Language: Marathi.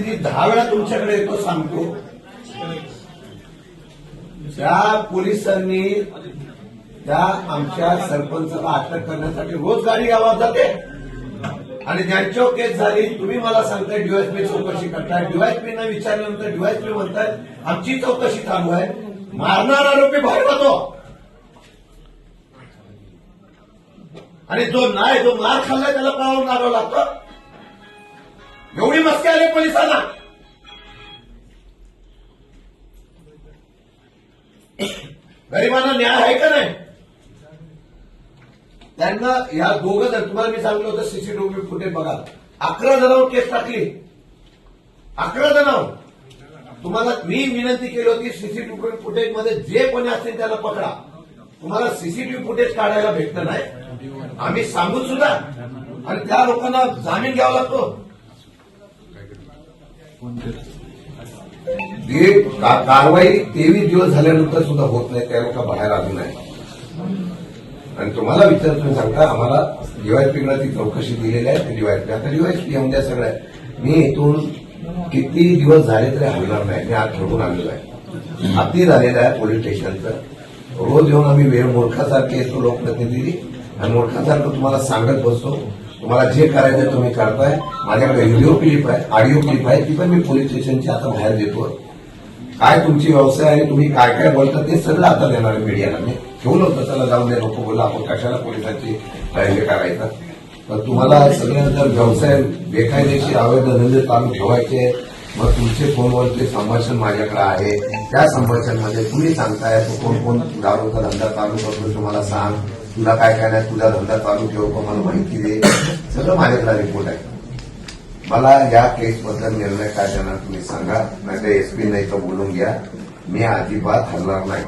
प्रतिनिधी 10 वेळा तुमच्याकडे येतो, सांगतो. त्या पोलिसांनी त्या आमच्या सरपंचाला अटक करण्यासाठी रोज गाडी गावात जाते आणि ज्यांच्यावर केस झाली तुम्ही मला सांगताय डीवायएसपी चौकशी करताय. डीवायएसपीना विचारल्यानंतर डीवायएसपी म्हणताय आमची चौकशी चालू आहे. मारणारा आरोपी बाहेर होतो आणि जो मार खाल्लाय त्याला पळावून लागावं लागतं. एवढी मस्ती आली पोलिसांना. गरिबांना न्याय आहे का नाही? त्यांना या दोघं जण, तुम्हाला मी सांगितलं होतं सीसीटीव्ही फुटेज बघा, 11 जणांवर केस टाकली. 11 जणांवर. तुम्हाला मी विनंती केली होती सीसीटीव्ही फुटेजमध्ये जे कोणी असतील त्याला पकडा. तुम्हाला सीसीटीव्ही फुटेज काढायला भेटलं नाही. आम्ही सांगून सुद्धा आणि त्या लोकांना जामीन घ्यावा लागतो. कारवाई 23 दिवस झाल्यानंतर सुद्धा होत नाही. त्या लोक बाहेर आली नाही. आणि तुम्हाला विचार तुम्ही सांगता आम्हाला डीवायएसपीकडे ती चौकशी दिलेली आहे. ते डीवायएसपी आता डीवायएसपी येऊन द्या सगळ्या. मी इथून किती दिवस झाले तरी हलणार नाही. मी आज ठरवून आलेलो आहे. अति झालेलं आहे पोलीस स्टेशनचं. रोज येऊन आम्ही वेळ मूर्खासारखे येतो लोकप्रतिनिधी आणि मूर्खासारखं तुम्हाला सांगत बसतो. तुम्हाला जे करायचं तुम्ही करताय. माझ्याकडे व्हिडिओ क्लिप आहे, ऑडिओ क्लिप आहे, ती पण मी पोलीस स्टेशनची आता बाहेर देतो. काय तुमची व्यवसाय आणि तुम्ही काय काय बोलता ते सगळं आता देणार मीडियाला. मी ठेवलं होतं चला जाऊन दे नको बोला आपण कशाला पोलिसांची हे करायचं. पण तुम्हाला सगळ्या जर व्यवसाय बेकायदेशीर अवैध धंदे चालू ठेवायचे मग तुमचे फोनवरचे संभाषण माझ्याकडे आहे. त्या संभाषणमध्ये तुम्ही सांगताय तो कोण कोण दारूचा धंदा चालू करतो तुम्हाला सांग. तुला काय काय नाही तुझा धंदा चालू ठेव का मला माहिती दे. सगळं माझ्याकडे रिपोर्ट आहे. मला या केसबद्दल निर्णय काय देणार तुम्ही सांगा. नाही तर एसपी नाही तर बोलून घ्या. मी अजिबात हलणार नाही.